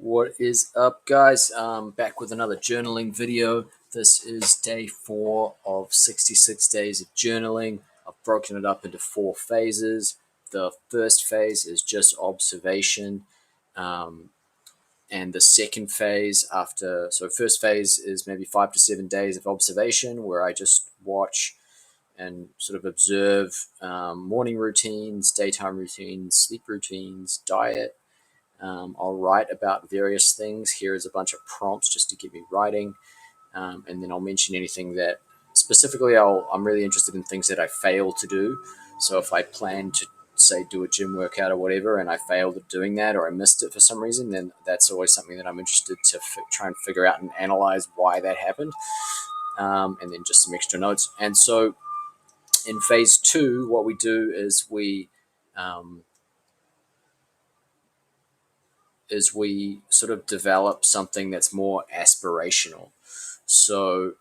What is up, guys? Back with another journaling video. This is day 4 of 66 days of journaling. I've broken it up into 4 phases. The first phase is just observation, and the second phase first phase is maybe 5 to 7 days of observation where I just watch and sort of observe morning routines, daytime routines, sleep routines, diet. I'll write about various things. Here is a bunch of prompts just to get me writing. And then I'll mention anything that specifically I'm really interested in things that I fail to do. So if I plan to, say, do a gym workout or whatever, and I failed at doing that or I missed it for some reason, then that's always something that I'm interested to try and figure out and analyze why that happened. And then just some extra notes. And so in phase 2, what we do um, is we sort of develop something that's more aspirational. So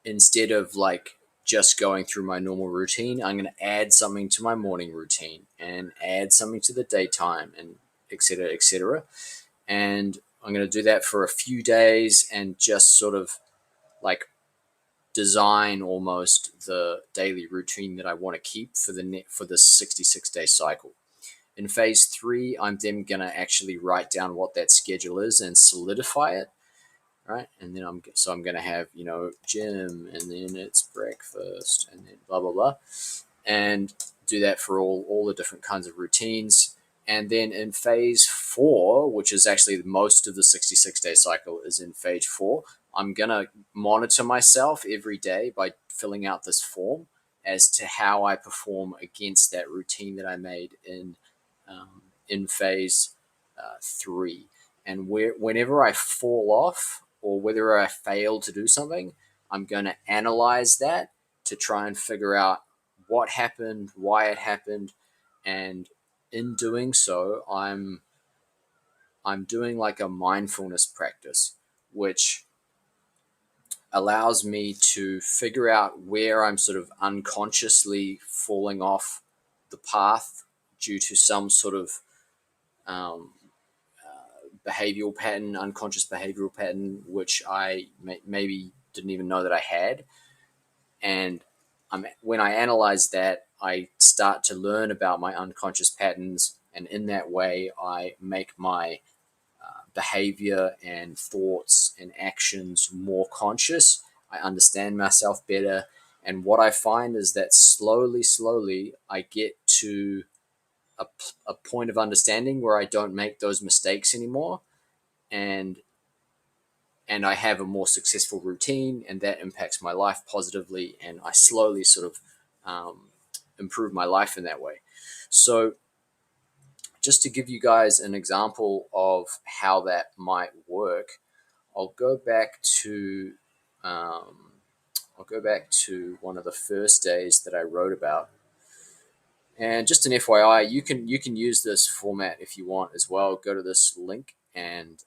instead of like just going through my normal routine, I'm going to add something to my morning routine and add something to the daytime and et cetera, et cetera. And I'm going to do that for a few days and just sort of like design almost the daily routine that I want to keep for the 66-day cycle. In phase 3, I'm then going to actually write down what that schedule is and solidify it, right? And then I'm going to have, gym, and then it's breakfast, and then blah, blah, blah. And do that for all the different kinds of routines. And then in phase 4, which is actually most of the 66-day cycle is in phase 4, I'm going to monitor myself every day by filling out this form as to how I perform against that routine that I made in phase 3. And whenever I fall off or whether I fail to do something, I'm going to analyze that to try and figure out what happened, why it happened, and in doing so, I'm doing like a mindfulness practice, which allows me to figure out where I'm sort of unconsciously falling off the path due to some sort of um, behavioral pattern, unconscious behavioral pattern, which I maybe didn't even know that I had. And when I analyze that, I start to learn about my unconscious patterns. And in that way, I make my behavior and thoughts and actions more conscious. I understand myself better. And what I find is that slowly, I get to a, a point of understanding where I don't make those mistakes anymore. And I have a more successful routine, and that impacts my life positively, and I slowly sort of improve my life in that way. So just to give you guys an example of how that might work, I'll go back to um, one of the first days that I wrote about. And just an FYI, you can use this format if you want as well. Go to this link and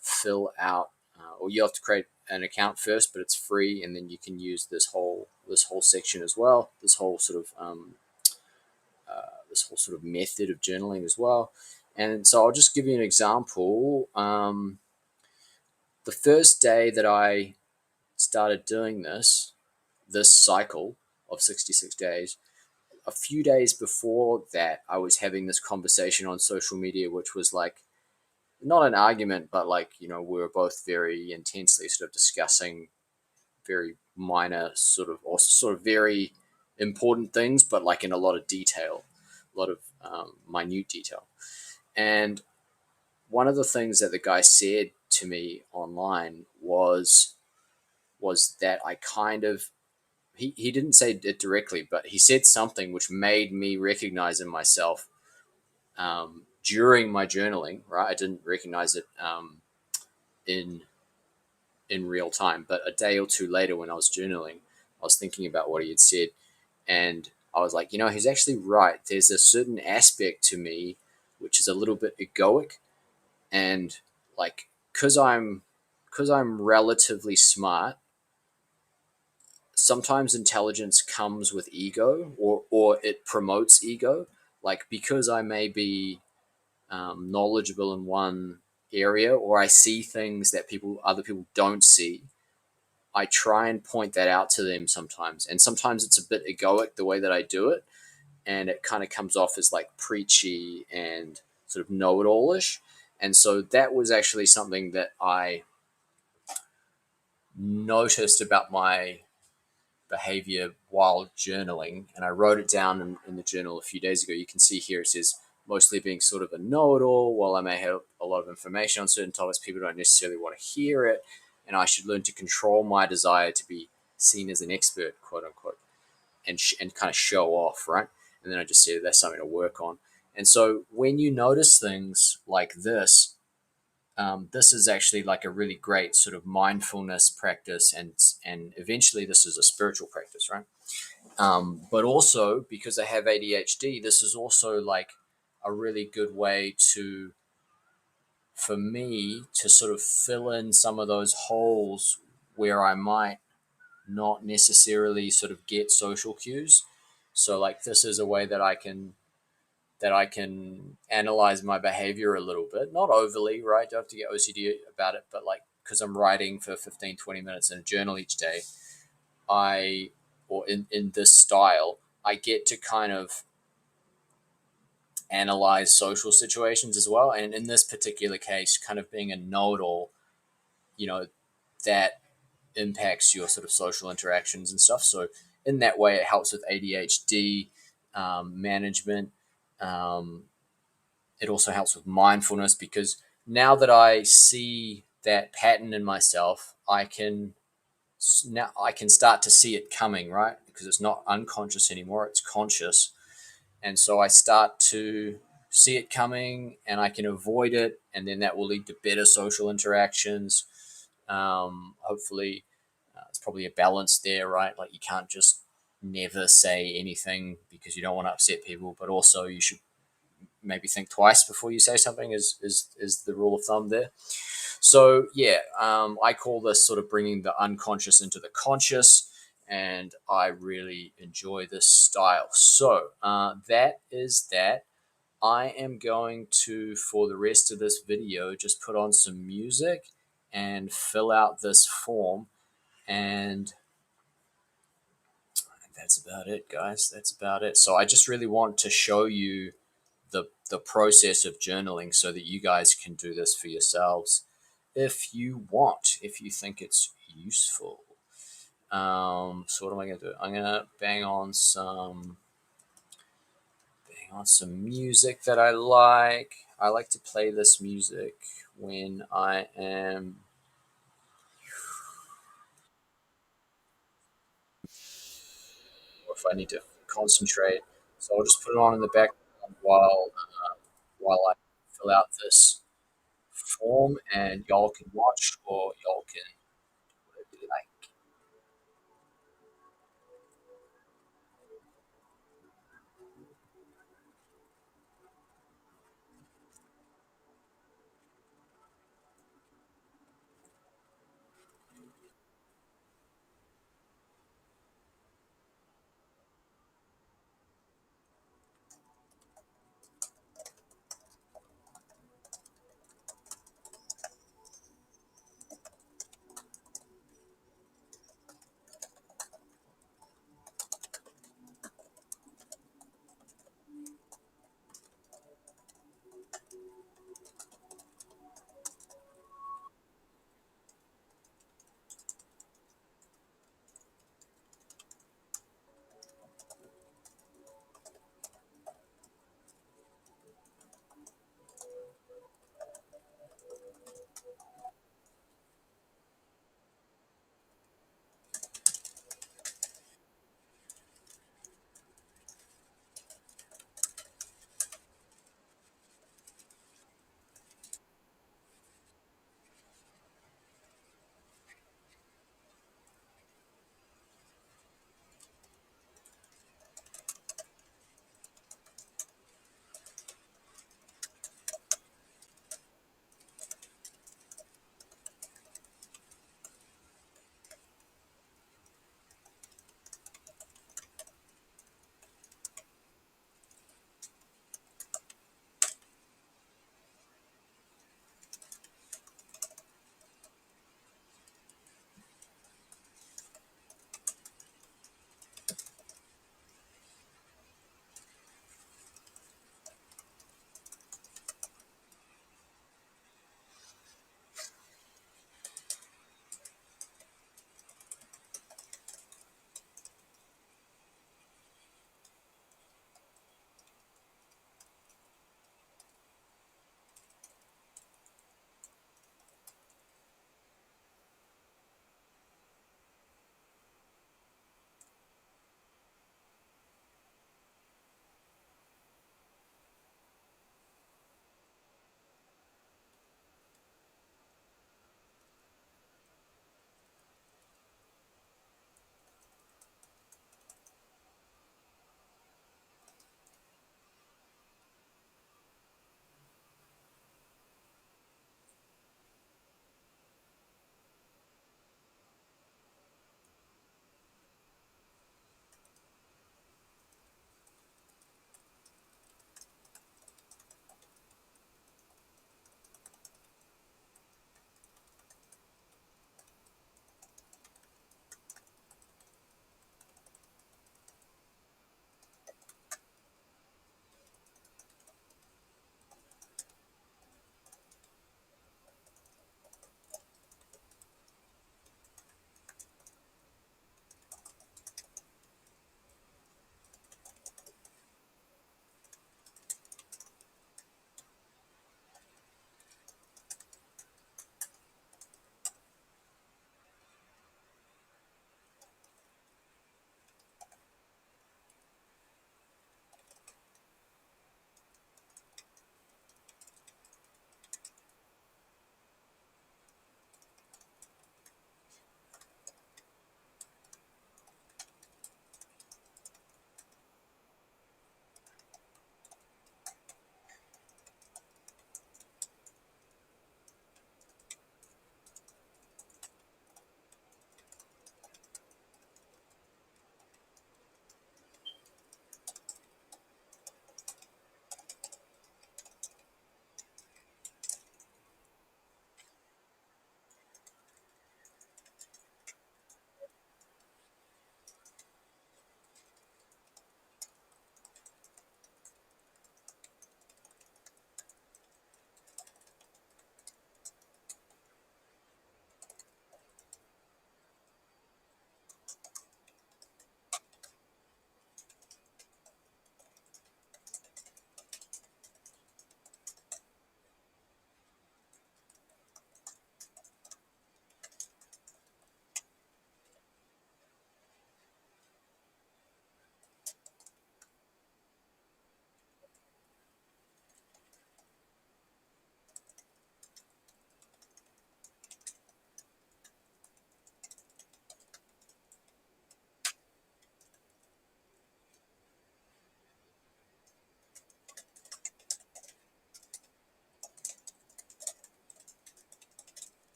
fill out, or you have to create an account first, but it's free, and then you can use this whole section as well. This whole sort of method of journaling as well. And so I'll just give you an example. The first day that I started doing this cycle of 66 days, a few days before that, I was having this conversation on social media, which was like not an argument, but like, we were both very intensely sort of discussing very minor sort of very important things, but like in a lot of detail, a lot of minute detail. And one of the things that the guy said to me online was that I kind of he didn't say it directly, but he said something which made me recognize in myself during my journaling. Right, I didn't recognize it in real time, but a day or two later, when I was journaling, I was thinking about what he had said, and I was like, he's actually right. There's a certain aspect to me which is a little bit egoic, and like because I'm relatively smart, sometimes intelligence comes with ego, or it promotes ego. Like, because I may be knowledgeable in one area, or I see things that other people don't see, I try and point that out to them sometimes. And sometimes it's a bit egoic the way that I do it, and it kind of comes off as like preachy and sort of know-it-all-ish. And so that was actually something that I noticed about my behavior while journaling, and I wrote it down in the journal a few days ago. You can see here it says mostly being sort of a know-it-all. While I may have a lot of information on certain topics, people don't necessarily want to hear it, and I should learn to control my desire to be seen as an expert, quote unquote, and kind of show off, right? And then I just said that's something to work on. And so when you notice things like this is actually like a really great sort of mindfulness practice, and eventually this is a spiritual practice, right? But also because I have ADHD, this is also like a really good way to for me to sort of fill in some of those holes where I might not necessarily sort of get social cues. So like this is a way that I can analyze my behavior a little bit, not overly, right? Don't have to get OCD about it, but like because I'm writing for 15, 20 minutes in a journal each day, I, or in this style, I get to kind of analyze social situations as well. And in this particular case, kind of being a know it all, you know, that impacts your sort of social interactions and stuff. So in that way, it helps with ADHD management. Um, it also helps with mindfulness because now that I see that pattern in myself, I can start to see it coming, right? Because it's not unconscious anymore, it's conscious. And so I start to see it coming and I can avoid it. And then that will lead to better social interactions. Hopefully, it's probably a balance there, right? Like you can't just never say anything because you don't want to upset people, but also you should maybe think twice before you say something is the rule of thumb there. So yeah, I call this sort of bringing the unconscious into the conscious, and I really enjoy this style. So that is that. I am going to, for the rest of this video, just put on some music and fill out this form, and that's about it, guys. That's about it. So I just really want to show you the process of journaling so that you guys can do this for yourselves if you want, if you think it's useful. So what am I gonna do? I'm gonna bang on some music that I like. I like to play this music when I am, or if I need to concentrate. So I'll just put it on in the background while I fill out this form, and y'all can watch or y'all can do whatever you like.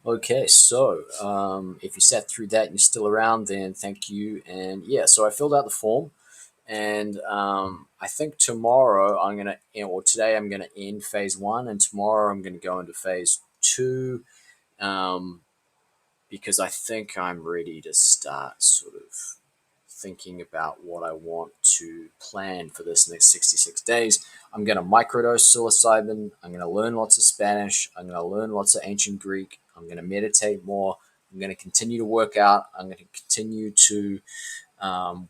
Okay, so if you sat through that and you're still around, then thank you. And yeah, so I filled out the form, and I think tomorrow I'm gonna, or today I'm gonna end phase one, and tomorrow I'm gonna go into phase two, um, because I think I'm ready to start sort of thinking about what I want to plan for this next 66 days. I'm going to microdose psilocybin. I'm going to learn lots of Spanish. I'm going to learn lots of ancient Greek. I'm going to meditate more. I'm going to continue to work out. I'm going to continue to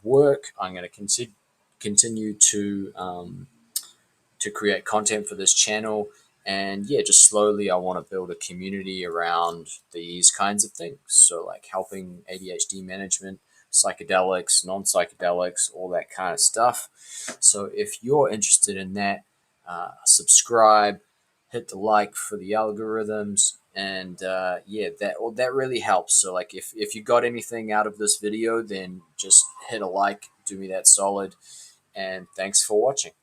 work. I'm going to continue to create content for this channel. And yeah, just slowly, I want to build a community around these kinds of things. So, like helping ADHD management, psychedelics, non psychedelics, all that kind of stuff. So, if you're interested in that, subscribe, hit the like for the algorithms. And yeah, that really helps. So, like, if you got anything out of this video, then just hit a like, do me that solid. And thanks for watching.